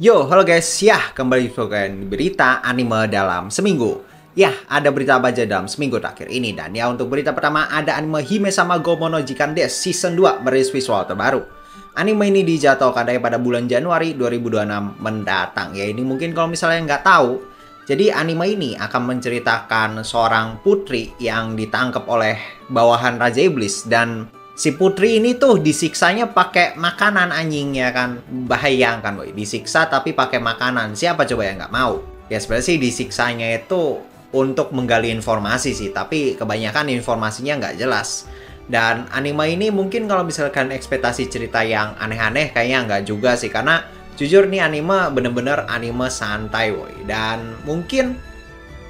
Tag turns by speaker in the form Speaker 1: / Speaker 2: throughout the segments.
Speaker 1: Yo, halo guys. Ya, kembali ke berita anime dalam seminggu. Ya, ada berita apa aja dalam seminggu terakhir ini. Dan ya, untuk berita pertama ada anime Hime sama Gomo no Jikan Des Season 2 merilis visual terbaru. Anime ini dijadwalkan pada bulan Januari 2026 mendatang. Ya, ini mungkin kalau misalnya nggak tahu. Jadi anime ini akan menceritakan seorang putri yang ditangkap oleh bawahan Raja Iblis. Dan si putri ini tuh disiksanya pakai makanan anjing ya kan. Bayangkan boy, disiksa tapi pakai makanan. Siapa coba yang nggak mau? Ya sebenarnya sih disiksanya itu untuk menggali informasi sih, tapi kebanyakan informasinya nggak jelas. Dan anime ini mungkin kalau misalkan ekspektasi cerita yang aneh-aneh kayaknya nggak juga sih, karena jujur nih anime bener-bener anime santai woy. Dan mungkin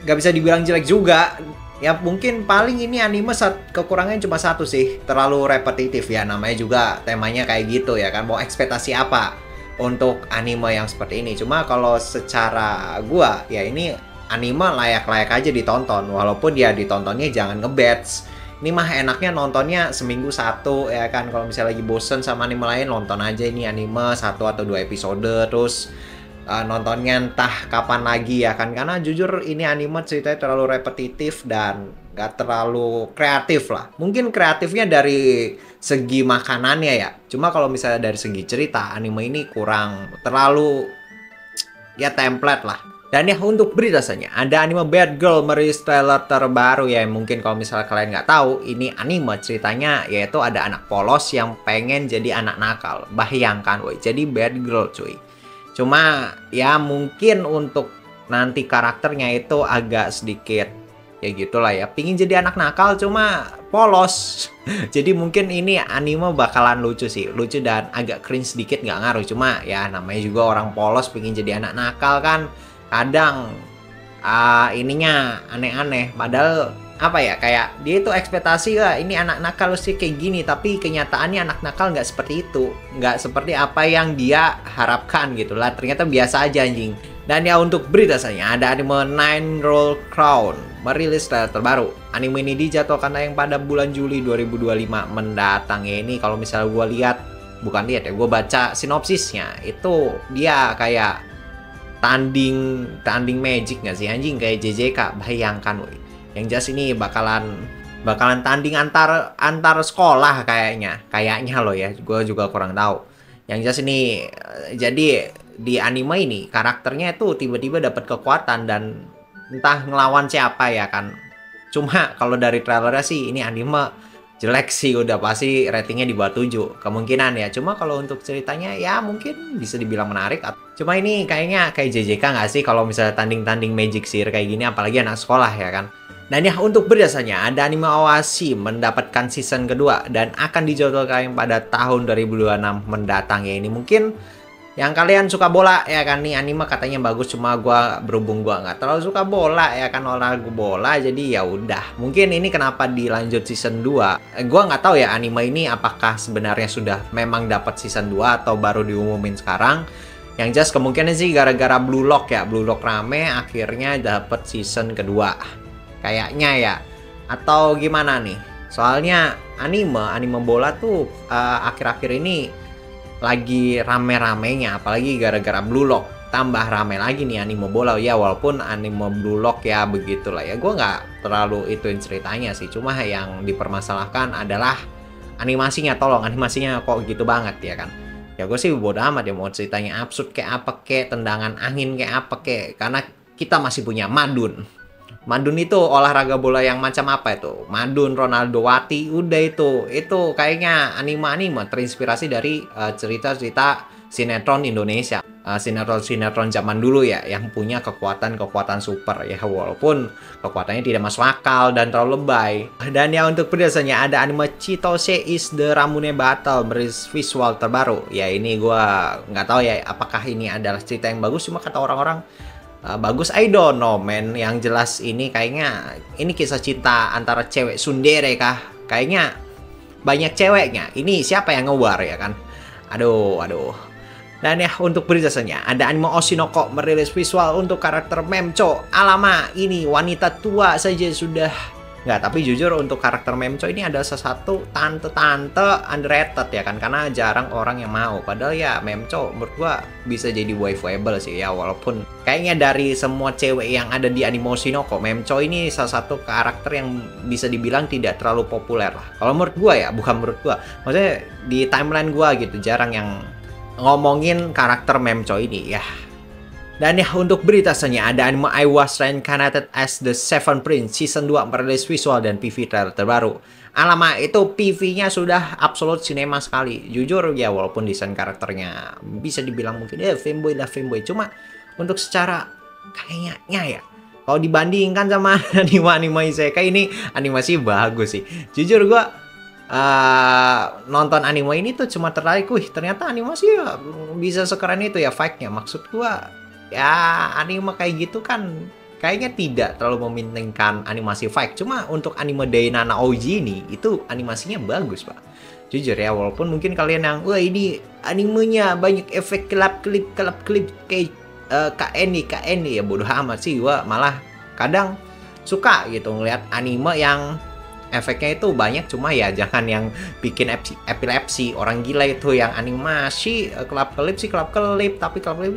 Speaker 1: nggak bisa dibilang jelek juga. Ya mungkin paling ini anime kekurangannya cuma satu sih, terlalu repetitif ya, namanya juga temanya kayak gitu ya kan, mau ekspektasi apa untuk anime yang seperti ini. Cuma kalau secara gua ya ini anime layak-layak aja ditonton, walaupun ya ditontonnya jangan ngebatch. Ini mah enaknya nontonnya seminggu satu ya kan, kalau misalnya lagi bosen sama anime lain nonton aja ini anime satu atau dua episode terus nontonnya entah kapan lagi ya kan, karena jujur ini anime ceritanya terlalu repetitif dan gak terlalu kreatif lah. Mungkin kreatifnya dari segi makanannya ya, cuma kalau misalnya dari segi cerita anime ini kurang, terlalu ya template lah. Dan ya untuk berita saja, ada anime Bad Girl merilis trailer terbaru ya. Mungkin kalau misalnya kalian nggak tahu, ini anime ceritanya yaitu ada anak polos yang pengen jadi anak nakal. Bayangkan woy, jadi bad girl cuy. Cuma ya mungkin untuk nanti karakternya itu agak sedikit ya gitulah ya. Pingin jadi anak nakal cuma polos. Jadi mungkin ini anime bakalan lucu sih. Lucu dan agak cringe sedikit, nggak ngaruh. Cuma ya namanya juga orang polos pingin jadi anak nakal kan. Kadang ininya aneh-aneh. Padahal apa ya, kayak dia itu ekspektasi lah ini anak nakal sih kayak gini, tapi kenyataannya anak nakal nggak seperti itu, nggak seperti apa yang dia harapkan gitu lah. Ternyata biasa aja anjing. Dan ya untuk berita saya ada anime Nine Roll Crown merilis trailer terbaru. Anime ini dijadwalkan tayang pada bulan Juli 2025 mendatang ya. Ini kalau misalnya gue lihat, bukan lihat ya, gue baca sinopsisnya itu dia kayak tanding magic nggak sih anjing, kayak JJK. Bayangkan woy. Yang jelas ini bakalan tanding antar sekolah kayaknya loh ya, gue juga kurang tahu. Yang jelas ini jadi di anime ini karakternya itu tiba-tiba dapat kekuatan dan entah ngelawan siapa ya kan. Cuma kalau dari trailernya sih ini anime jelek sih, udah pasti ratingnya di bawah 7 kemungkinan ya. Cuma kalau untuk ceritanya ya mungkin bisa dibilang menarik. Cuma ini kayaknya kayak JJK nggak sih kalau misalnya tanding Magic Sihir kayak gini, apalagi anak sekolah ya kan. Dan ya untuk berdasarnya ada anime Owashi mendapatkan season kedua dan akan dijadwalkan pada tahun 2026 mendatang ya. Ini mungkin yang kalian suka bola ya kan, nih anime katanya bagus, cuma berhubung gua nggak terlalu suka bola ya kan, olahraga bola, jadi ya udah. Mungkin ini kenapa dilanjut season 2. Gua nggak tahu ya anime ini apakah sebenarnya sudah memang dapat season 2 atau baru diumumin sekarang. Yang jelas kemungkinan sih gara-gara Blue Lock ya, Blue Lock rame akhirnya dapat season kedua. Kayaknya ya. Atau gimana nih? Soalnya anime bola tuh akhir-akhir ini lagi rame-ramenya, apalagi gara-gara Blue Lock tambah rame lagi nih anime bola ya. Walaupun anime Blue Lock ya begitulah ya, gue nggak terlalu ituin ceritanya sih, cuma yang dipermasalahkan adalah animasinya. Tolong, animasinya kok gitu banget ya kan. Ya gue sih bodo amat ya mau ceritanya absurd kayak apa kayak, tendangan angin kayak apa kayak, karena kita masih punya Madun. Madun itu olahraga bola yang macam apa itu? Madun, Ronaldo Wati, udah itu kayaknya anime-anime terinspirasi dari cerita-cerita sinetron Indonesia. Sinetron zaman dulu ya, yang punya kekuatan super ya, walaupun kekuatannya tidak masuk akal dan terlalu lebay. Dan ya untuk biasanya ada anime Chitose is the Ramune Battle merilis visual terbaru. Ya ini gue nggak tahu ya apakah ini adalah cerita yang bagus, cuma kata orang-orang bagus. I don't know man. Yang jelas ini kayaknya ini kisah cinta antara cewek tsundere kah? Kayaknya banyak ceweknya. Ini siapa yang ngewar ya kan? Aduh. Dan ya untuk beritanya ada anime Oshinoko merilis visual untuk karakter Memcho. Alama, ini wanita tua saja sudah Nggak, tapi jujur untuk karakter Memco ini ada sesuatu tante-tante underrated ya kan, karena jarang orang yang mau. Padahal ya Memco menurut gua bisa jadi waifuable sih ya, walaupun kayaknya dari semua cewek yang ada di anime Oshinoko, Memco ini salah satu karakter yang bisa dibilang tidak terlalu populer lah. Kalau menurut gua ya, bukan menurut gua. Maksudnya di timeline gua gitu jarang yang ngomongin karakter Memco ini ya. Dan ya untuk berita selanjutnya ada anime I Was Reincarnated as the Seven Prince Season 2 merilis visual dan PV trailer terbaru. Alamak, itu PV-nya sudah absolut cinema sekali. Jujur ya, walaupun desain karakternya bisa dibilang mungkin fanboy lah fanboy, cuma untuk secara kayaknya ya, kalau dibandingkan sama anime-anime isekai ini, animasi bagus sih. Jujur gua nonton anime ini tuh cuma tertarik, wih ternyata animasi ya bisa sekeren itu ya fight-nya. Maksud gua ya anime kayak gitu kan kayaknya tidak terlalu mementingkan animasi fight. Cuma untuk anime Dainana OG ini itu animasinya bagus pak. Jujur ya, walaupun mungkin kalian yang wah ini animenya banyak efek kelap-kelip kayak KN ya, bodoh amat sih. Gua malah kadang suka gitu ngeliat anime yang efeknya itu banyak, cuma ya jangan yang bikin epilepsi orang gila itu yang animasi kelap-kelip tapi kelap-kelip.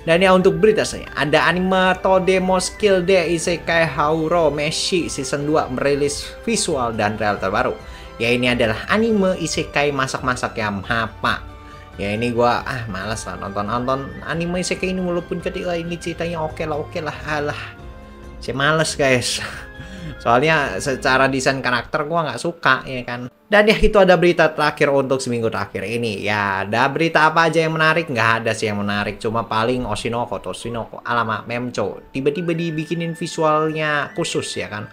Speaker 1: Dan ya untuk berita saya ada anime Todemo Skill De Isekai Hauro Meshi Season 2 merilis visual dan trailer terbaru. Ya ini adalah anime isekai masak-masak yang mapa. Ya ini gua malas lah nonton anime isekai ini, walaupun ketika ini ceritanya oke lah alah. Saya males guys. Soalnya secara desain karakter gua nggak suka ya kan. Dan ya itu ada berita terakhir untuk seminggu terakhir ini. Ya ada berita apa aja yang menarik? Nggak ada sih yang menarik. Cuma paling Oshinoko, alamak Memco. Tiba-tiba dibikinin visualnya khusus ya kan.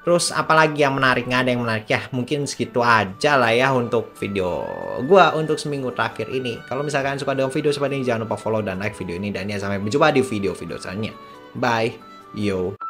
Speaker 1: Terus apalagi yang menarik? Nggak ada yang menarik ya. Mungkin segitu aja lah ya untuk video gua untuk seminggu terakhir ini. Kalau misalkan suka dengan video seperti ini jangan lupa follow dan like video ini. Dan ya sampai berjumpa di video-video selanjutnya. Bye. Yo.